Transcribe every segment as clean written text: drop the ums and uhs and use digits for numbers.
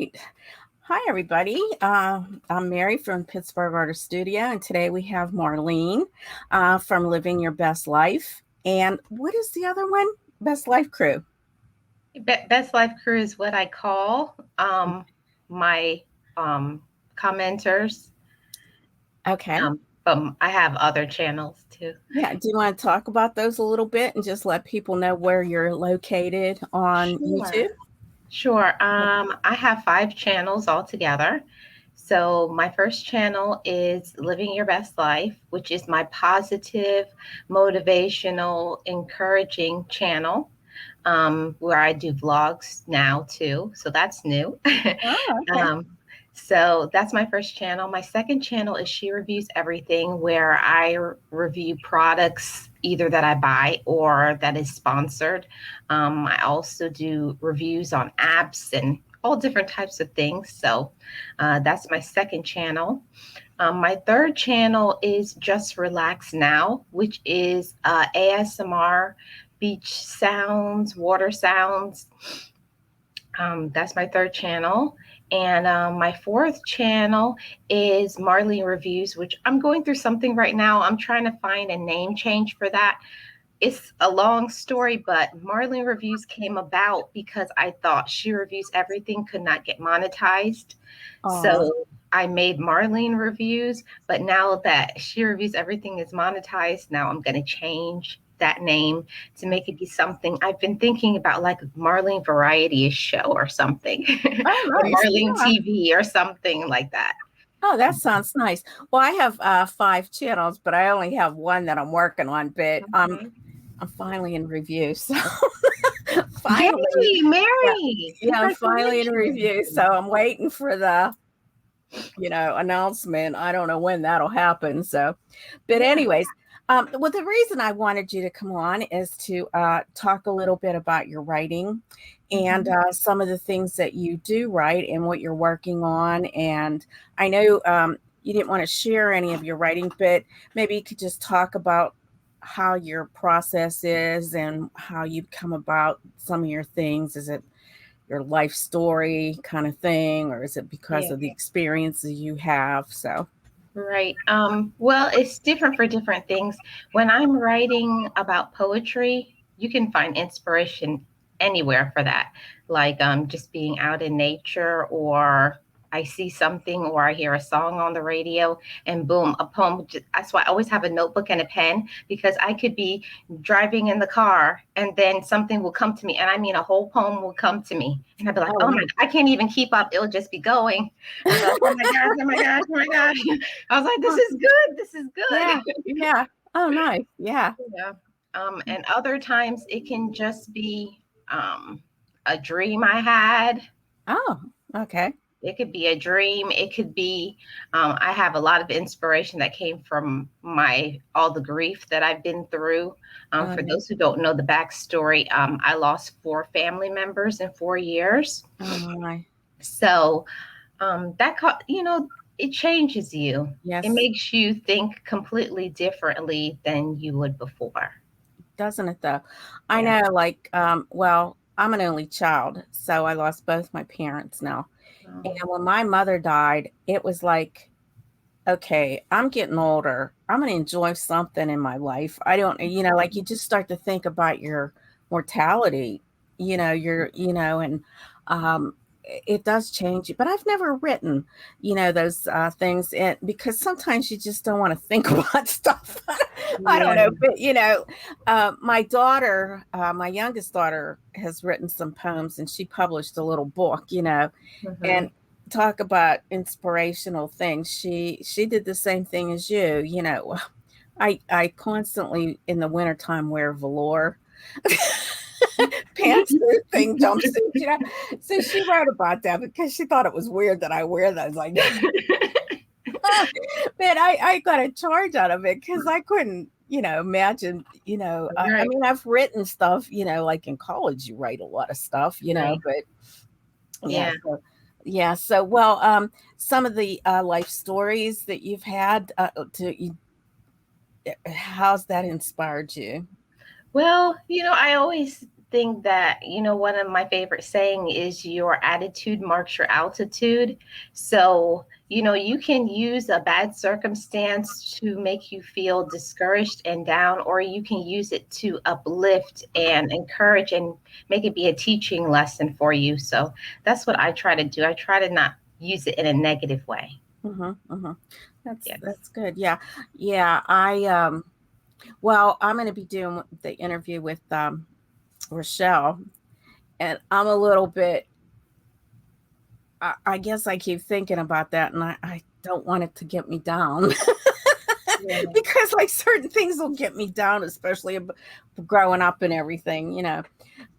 right. Hi, everybody. I'm Mary from Pittsburgh Artist Studio, and today we have Marlene from Living Your Best Life. And what is the other one? Best Life Crew. Best Life Crew is what I call my commenters. Okay. But I have other channels too. Yeah. Do you want to talk about those a little bit and just let people know where you're located on YouTube? Sure. I have 5 channels altogether. So my first channel is Living Your Best Life, which is my positive, motivational, encouraging channel, where I do vlogs now too. So that's new. Oh, okay. um, so that's my first channel. My second channel is She Reviews Everything, where I review products either that I buy or that is sponsored. I also do reviews on apps and all different types of things. So that's my second channel. My third channel is Just Relax Now, which is ASMR, beach sounds, water sounds. That's my third channel. And my fourth channel is Marlene Reviews, which I'm going through something right now. I'm trying to find a name change for that. It's a long story, but Marlene Reviews came about because I thought She Reviews Everything could not get monetized. Oh, So I made Marlene Reviews, but now that She Reviews Everything is monetized, now I'm going to change that name to make it be something I've been thinking about, like Marlene Variety Show or something, oh, or nice. Marlene Yeah. TV or something like that. Oh, that sounds nice. Well, I have 5 channels, but I only have one that I'm working on. But Mhm. I'm finally in review, so finally, Yay, yeah, Mary! yeah, I'm finally in review. So Congratulations. I'm waiting for the announcement. I don't know when that'll happen. So, but Yeah. anyways, well, the reason I wanted you to come on is to talk a little bit about your writing and Mhm. some of the things that you do write and what you're working on. And I know you didn't want to share any of your writing, but maybe you could just talk about how your process is and how you come about some of your things. Is it your life story kind of thing, or is it because Yeah. of the experiences you have? So, Right. Well, it's different for different things. When I'm writing about poetry, you can find inspiration anywhere for that. Like just being out in nature, or I see something, or I hear a song on the radio, and boom, a poem. That's why I always have a notebook and a pen, because I could be driving in the car and then something will come to me. And I mean, a whole poem will come to me. And I'd be like, oh oh my, wow. I can't even keep up. It'll just be going. And I'd be like, oh my gosh, oh my gosh, oh my gosh. I was like, this Huh, is good. This is yeah, good. yeah. Oh, nice. Yeah. Yeah. And other times it can just be a dream I had. Oh, okay. It could be a dream. It could be, I have a lot of inspiration that came from all the grief that I've been through. For Um, those who don't know the backstory, I lost 4 family members in 4 years. oh my. So it changes you. It Yes, makes you think completely differently than you would before. doesn't it though? I Yeah. know, like, well, I'm an only child, so I lost both my parents now. And Um, when my mother died, it was like, okay, I'm getting older. I'm going to enjoy something in my life. I don't, like you just start to think about your mortality, and um, it does change you. But I've never written, those things because sometimes you just don't want to think about stuff. I don't yeah. know. But, my daughter, my youngest daughter, has written some poems and she published a little book, and Mhm. talk about inspirational things. She did the same thing as you. I constantly in the wintertime wear velour pantsuit thing, jumpsuit, So she wrote about that because she thought it was weird that I wear those like that. But I got a charge out of it because I couldn't, imagine, I Right. mean, I've written stuff, like in college, you write a lot of stuff, Right. but yeah, Yeah. so well, some of the life stories that you've had how's that inspired you? Well, I always think that, one of my favorite saying is your attitude marks your altitude. So, you can use a bad circumstance to make you feel discouraged and down, or you can use it to uplift and encourage and make it be a teaching lesson for you. So that's what I try to do. I try to not use it in a negative way. That's Yes. good. Yeah. Yeah. Well, I'm going to be doing the interview with Rochelle, and I'm a little bit, I guess I keep thinking about that, and I don't want it to get me down. Yeah. Because like certain things will get me down, especially growing up and everything,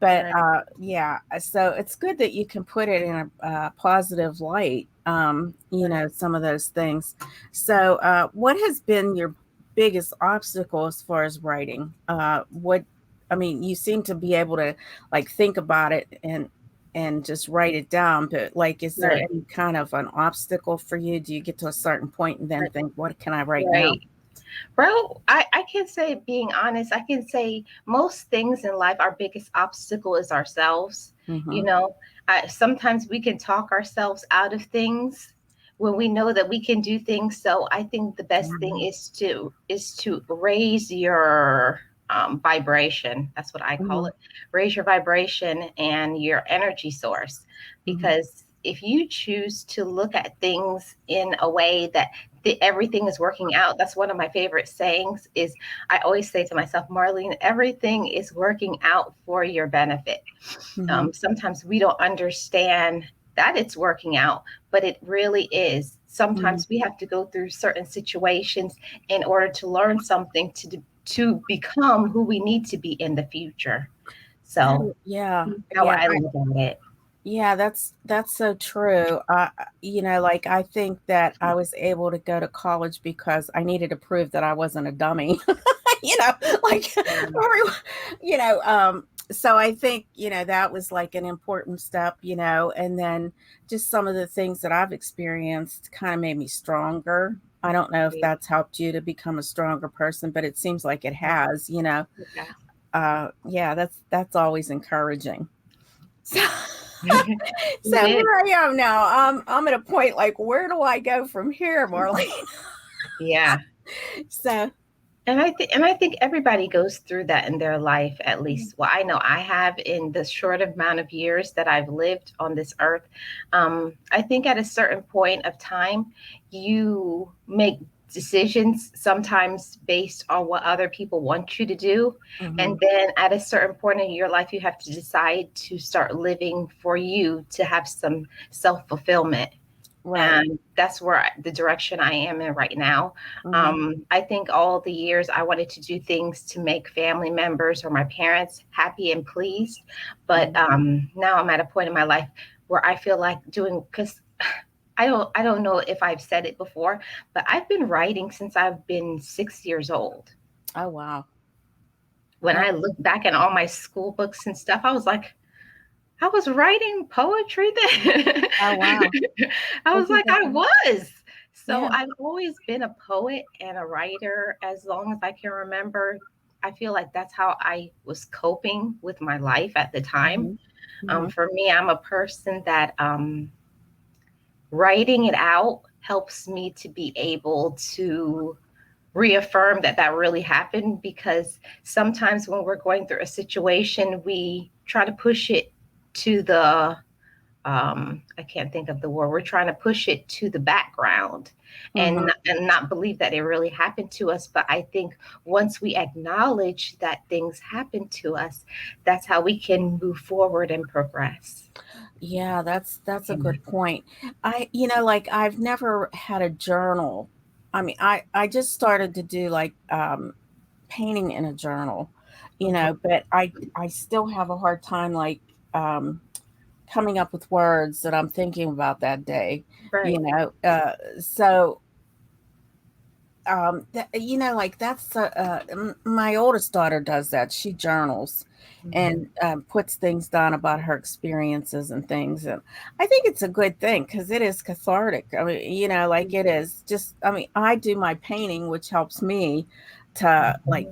But Right. yeah, so it's good that you can put it in a positive light, Right. some of those things. So, what has been your biggest obstacle as far as writing? I mean, you seem to be able to like think about it and just write it down, but like, is there Right. any kind of an obstacle for you? Do you get to a certain point and then Right. think, what can I write now? Right. Bro, I can say, being honest, I can say most things in life, our biggest obstacle is ourselves. You Mm-hmm. know, sometimes we can talk ourselves out of things when we know that we can do things. So I think the best thing Mm-hmm. is to raise your vibration. That's what I call Mm-hmm. it. Raise your vibration and your energy source, Mm-hmm. because if you choose to look at things in a way that everything is working out. That's one of my favorite sayings. Is I always say to myself, Marlene, everything is working out for your benefit. Mm-hmm. Sometimes we don't understand that it's working out, but it really is. Mm-hmm. Sometimes we have to go through certain situations in order to learn something to become who we need to be in the future. So Yeah, how yeah. I look at it. Yeah, that's so true. Like I think that I was able to go to college because I needed to prove that I wasn't a dummy. Like Yeah. everyone, so I think, that was like an important step, and then just some of the things that I've experienced kind of made me stronger. I don't know if that's helped you to become a stronger person, but it seems like it has. Yes. Yeah, that's always encouraging. So, so It is. here I am now. I'm at a point like, where do I go from here, Marlene? Yeah. So, And I think everybody goes through that in their life, at least. Well, I know I have, in the short amount of years that I've lived on this earth. I think at a certain point of time, you make decisions sometimes based on what other people want you to do. And mhm, then at a certain point in your life, you have to decide to start living for you, to have some self fulfillment. right. And that's where the direction I am in right now. Hmm. I think all the years I wanted to do things to make family members or my parents happy and pleased, but Hmm. now I'm at a point in my life where I feel like doing, because I don't know if I've said it before, but I've been writing since I've been 6 years old. Oh, wow. When That, I look back at all my school books and stuff, I was like, I was writing poetry then. oh, wow. I was like, I was. So Yeah. I've always been a poet and a writer as long as I can remember. I feel like that's how I was coping with my life at the time. Hmm. Hmm. For me, I'm a person that writing it out helps me to be able to reaffirm that that really happened, because sometimes when we're going through a situation, we try to push it to the I can't think of the word. We're trying to push it to the background Hmm. and not believe that it really happened to us. But I think once we acknowledge that things happen to us, that's how we can move forward and progress. Yeah, that's a good point. Like I've never had a journal. I mean, I just started to do like painting in a journal, Mhm. but I still have a hard time like coming up with words that I'm thinking about that day, Right. so like that's my oldest daughter does that. She journals Mhm. and puts things down about her experiences and things, and I think it's a good thing because it is cathartic. I mean, like it is just, I mean, I do my painting, which helps me to like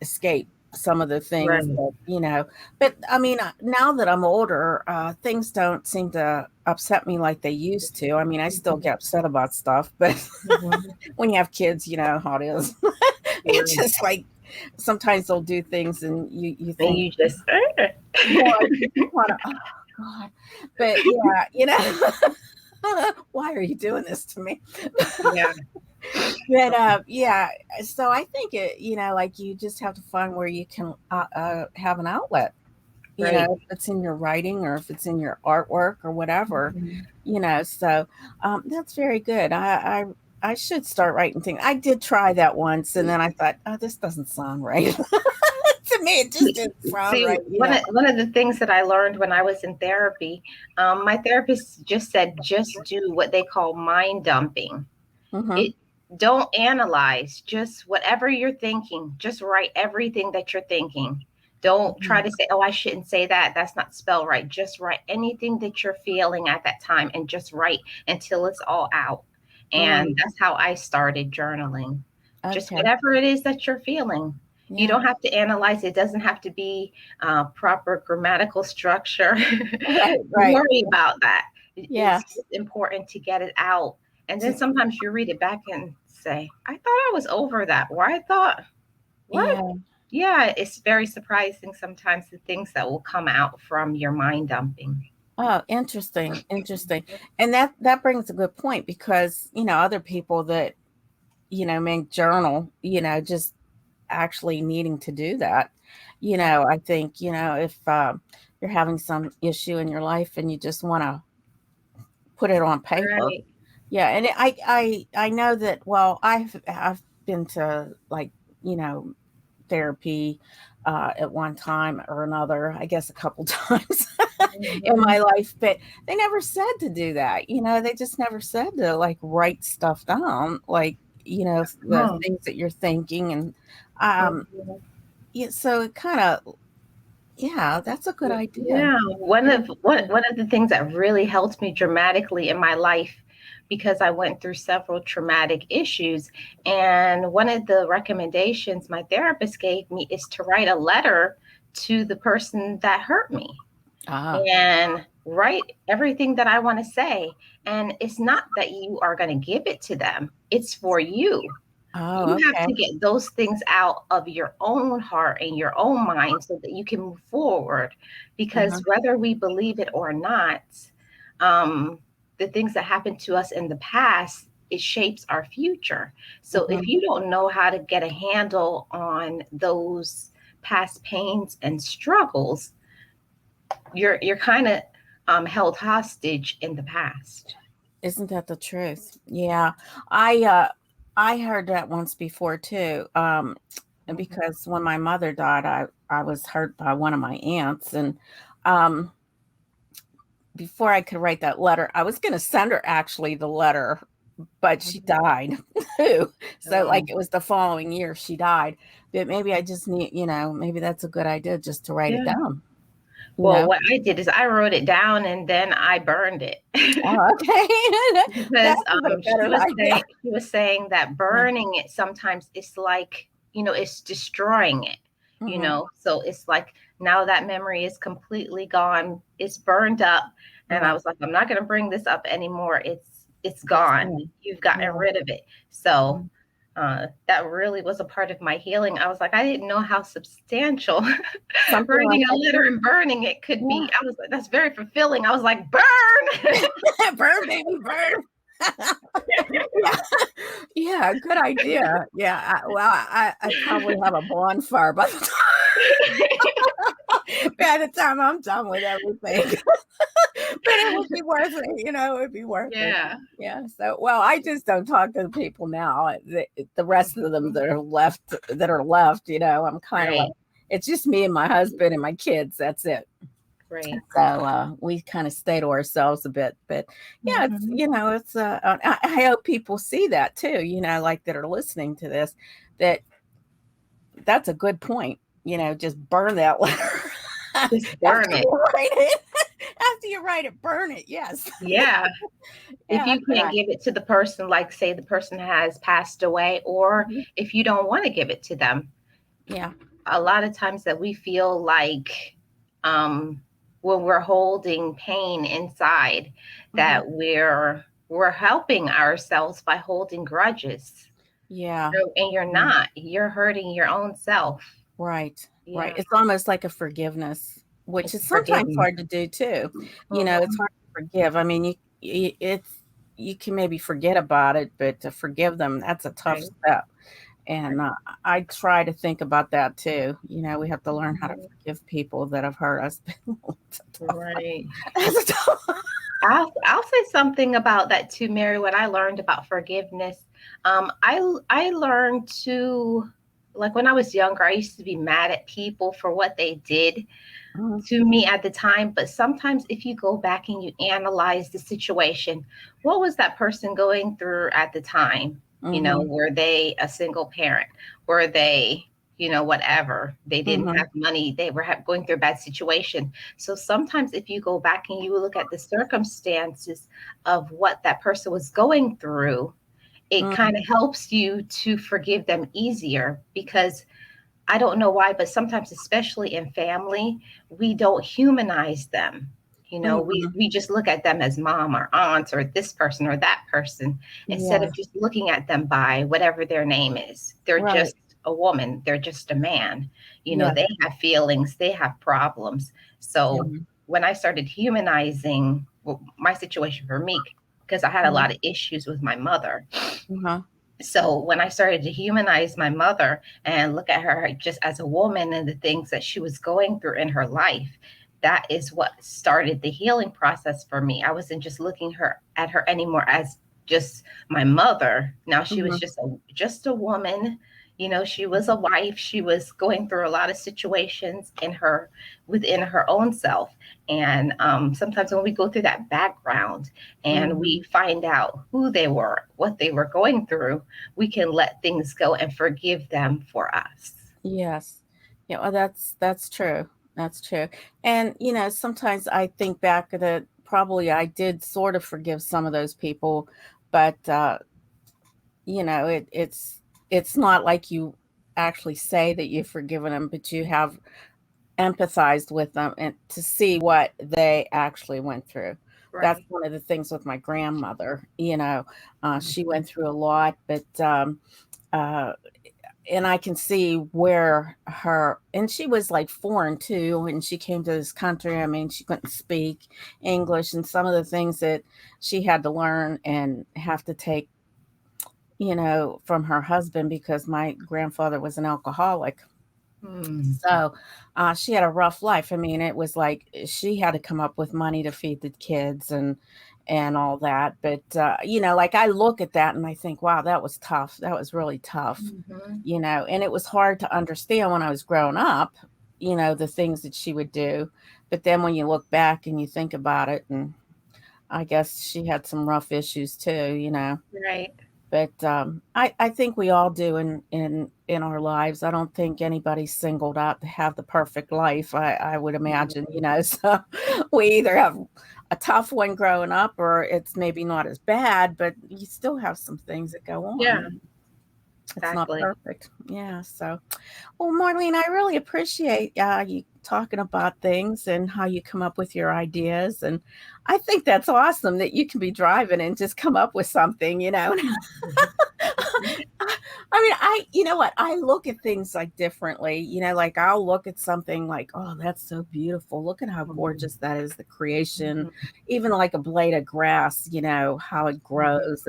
escape. some of the things Right. that, but I mean, now that I'm older, things don't seem to upset me like they used to. I mean, I still Mhm. get upset about stuff, but Mhm. when you have kids, you know how it is. It's Right. just like sometimes they'll do things and you And think, you just yeah, you just want to, oh God. But yeah, why are you doing this to me? yeah, But yeah, so I think like you just have to find where you can have an outlet. right. If it's in your writing or if it's in your artwork or whatever. Mhm. So that's very good. I should start writing things. I did try that once, and then I thought, oh, this doesn't sound right. To me, it just didn't sound See, right. one of the things that I learned when I was in therapy, my therapist just said, just do what they call mind dumping. Hmm. It Don't analyze, just whatever you're thinking, just write everything that you're thinking. Don't try Hmm. to say, oh, I shouldn't say that, that's not spelled right. Just write anything that you're feeling at that time and just write until it's all out. And Mm, that's how I started journaling. Just okay. whatever it is that you're feeling. You Yeah. don't have to analyze. It doesn't have to be proper grammatical structure. Right. Don't Right. worry about that. Yeah. It's just important to get it out. And then Just sometimes you read it back and say, I thought I was over that. Or I thought, what? yeah. Yeah, it's very surprising sometimes the things that will come out from your mind dumping. Oh, interesting. Interesting. And that brings a good point because other people that make journal, just actually needing to do that. I think, if you're having some issue in your life and you just want to put it on paper. Right. Yeah, and I know that. Well, I've been to like you know therapy at one time or another. I guess a couple times in Mhm. my life, but they never said to do that. They just never said to like write stuff down, like the Oh. things that you're thinking, and um, Mhm. yeah. So it kind of, yeah, that's a good idea. Yeah, one Yeah. of one of the things that really helped me dramatically in my life, because I went through several traumatic issues, and one of the recommendations my therapist gave me is to write a letter to the person that hurt me Ah. and write everything that I want to say. And it's not that you are going to give it to them, it's for you. Oh, You have okay. to get those things out of your own heart and your own mind so that you can move forward. Uh-huh. Because whether we believe it or not, um, the things that happened to us in the past, it shapes our future. So if Mhm. you don't know how to get a handle on those past pains and struggles, you're kind of held hostage in the past. Isn't that the truth? Yeah. I heard that once before too. Mhm. Because when my mother died, I was hurt by one of my aunts, and um before I could write that letter, I was going to send her actually the letter, but she Mhm. died too. So like Um, it was the following year she died. But maybe I just need, maybe that's a good idea just to write it yeah. down, you Well, know. what I did is I wrote it down and then I burned it. Oh, okay. Because That's even a she better was idea. saying that Yeah. burning it sometimes it's like, it's destroying it, Hmm. so it's like now that memory is completely gone, it's burned up. And I Yeah. was like, I'm not going to bring this up anymore. It's It's gone. fun. You've gotten Yeah. rid of it. So Mhm. that really was a part of my healing. I was like, I didn't know how substantial Something like writing a that. letter and burning it could be. Yeah. I was like, that's very fulfilling. I was like, burn. Burn, baby, burn. Yeah. Yeah, good idea. Yeah, well, I probably have a bonfire by the time I'm done with everything. But it would be worth it, it would be worth it. Yeah. Yeah, so well, I just don't talk to the people now. The rest of them Mhm. that are left, I'm kinda like Right. it's just me and my husband and my kids, that's it. Right. So, we kinda stay to ourselves a bit, but yeah, Mhm. I hope people see that too, like, that are listening to this, that that's a good point, just burn that letter. Just After burn it. you write it after you write it, burn it, yes. Yeah. If Yeah, you good can't give it to the person, like say the person has passed away, or Mhm. if you don't want to give it to them, Yeah. a lot of times that we feel like, um, when we're holding pain inside, Mhm. that we're helping ourselves by holding grudges. Yeah. So, and you're Yeah. not. You're hurting your own self. Right, right. Yeah, It's almost like a forgiveness, which it's is sometimes forgiveness. hard to do too. It's Mhm. hard to forgive. I mean, you can maybe forget about it, but to forgive them, that's a tough Right. step. And I try to think about that too. We have to learn how to Mhm. forgive people that have hurt us. It's a tough one. Right. It's a tough one. I'll say something about that too, Mary. What I learned about forgiveness, I learned to, like, when I was younger, I used to be mad at people for what they did Mhm, to me at the time. But sometimes, if you go back and you analyze the situation, what was that person going through at the time? mhm, Were they a single parent? Were they, whatever? They didn't mhm, have money. They were going through a bad situation. So sometimes, if you go back and you look at the circumstances of what that person was going through, it mhm, kind of helps you to forgive them easier, because I don't know why, but sometimes, especially in family, we don't humanize them. mhm. We just look at them as mom or aunt or this person or that person, instead Yeah, of just looking at them by whatever their name is. They're right. just a woman, they're just a man. Yeah, They have feelings, they have problems. yeah. So when I started humanizing, well, my situation for me, because I had a Mhm, lot of issues with my mother, uh-huh. so when I started to humanize my mother and look at her just as a woman and the things that she was going through in her life, that is what started the healing process for me. I wasn't just looking her at her anymore as just my mother. Now she was Mhm, just a woman. She was a wife. She was going through a lot of situations within her own self. And sometimes when we go through that background and mhm. we find out who they were, what they were going through, we can let things go and forgive them for us. Yes. Yeah, well, that's true. That's true. And, sometimes I think back that probably I did sort of forgive some of those people, but it's not like you actually say that you've forgiven them, but you have empathized with them and to see what they actually went through. That's Right. one of the things with my grandmother. She went through a lot, but uh, and I can see where and she was like foreign too when she came to this country. I mean, she couldn't speak English, and some of the things that she had to learn and have to take, from her husband because my grandfather was an alcoholic. Mm. So she had a rough life. I mean, it was like she had to come up with money to feed the kids and all that. But like I look at that and I think, wow, that was tough. That was really tough. Mhm. And it was hard to understand when I was growing up, the things that she would do. But then when you look back and you think about it, and I guess she had some rough issues too. Right. But I think we all do in our lives. I don't think anybody's singled out to have the perfect life. I would imagine, so we either have a tough one growing up, or it's maybe not as bad, but you still have some things that go Yeah, on. It's not exactly. perfect. Yeah. So, well, Marlene, I really appreciate you talking about things and how you come up with your ideas. And I think that's awesome that you can be driving and just come up with something. I mean, you know what? I look at things like differently. Like I'll look at something like, oh, that's so beautiful. Look at how Mhm. gorgeous that is, the creation, Mhm. even like a blade of grass, how it Mhm. grows.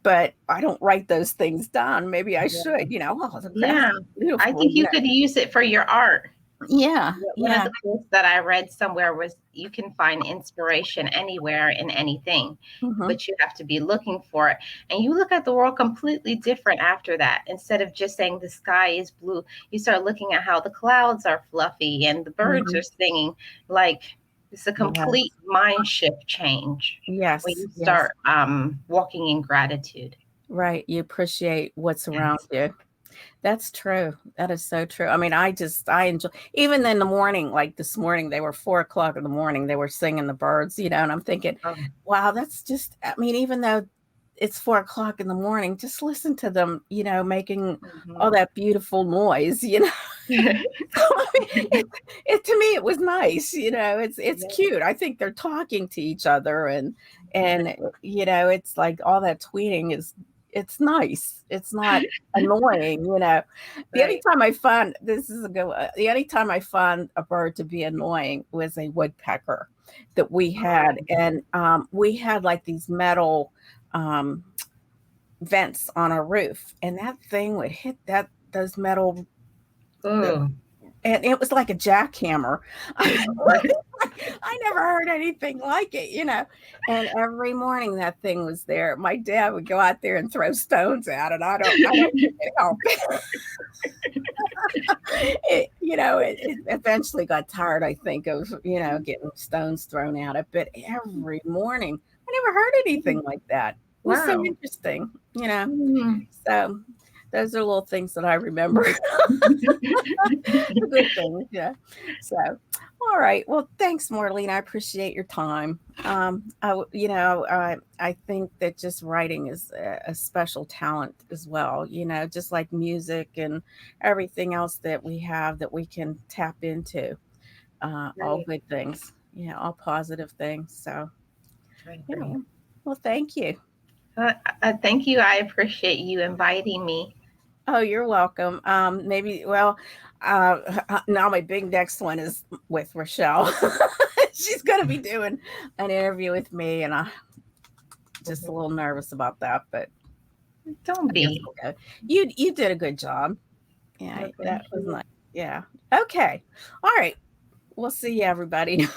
But I don't write those things down. Maybe I Yeah. should, oh, the grass Yeah. is I beautiful. think you could use it for your art. Yeah, One of yeah. the quotes that I read somewhere was, you can find inspiration anywhere in anything, Hmm. but you have to be looking for it. And you look at the world completely different after that. Instead of just saying the sky is blue, you start looking at how the clouds are fluffy and the birds Hmm. are singing. Like, it's a complete Yes, mind shift change when yes, you yes. start walking in gratitude. Right. You appreciate what's around Yes. you. That's true. That is so true. I mean, I enjoy, even in the morning, like this morning, they were 4 o'clock in the morning, they were singing the birds, and I'm thinking, Oh, wow, that's just, I mean, even though it's 4 o'clock in the morning. Just listen to them, making all Mhm. that beautiful noise, So, I mean, to me, it was nice, it's Yeah, cute. I think they're talking to each other and it's like all that tweeting it's nice. It's not annoying. The only right. time I found this is a good one. The only time I found a bird to be annoying was a woodpecker that we had, and we had like these metal um, vents on our roof, and that thing would hit those metal Oh, and it was like a jackhammer. I never heard anything like it. And every morning that thing was there. My dad would go out there and throw stones at it. I don't think it helped. It eventually got tired, I think, of, getting stones thrown at it. But every morning, I never heard anything like that. It was so wow. interesting. Mhm. So those are little things that I remember. The good things, yeah. So, all right. Well, thanks, Marlene. I appreciate your time. I think that just writing is a special talent as well. Just like music and everything else that we have that we can tap into. All Right, good things. All positive things. So, I yeah. agree. Well, thank you. Thank you. I appreciate you inviting me. Oh, you're welcome. Maybe, well, now my big next one is with Rochelle. She's going to be doing an interview with me, and I'm just a Mhm. little nervous about that, but Don't I guess be. we'll go. You did a good job. Yeah, Well, that thank was you. nice. Yeah. Okay. All right. We'll see you, everybody.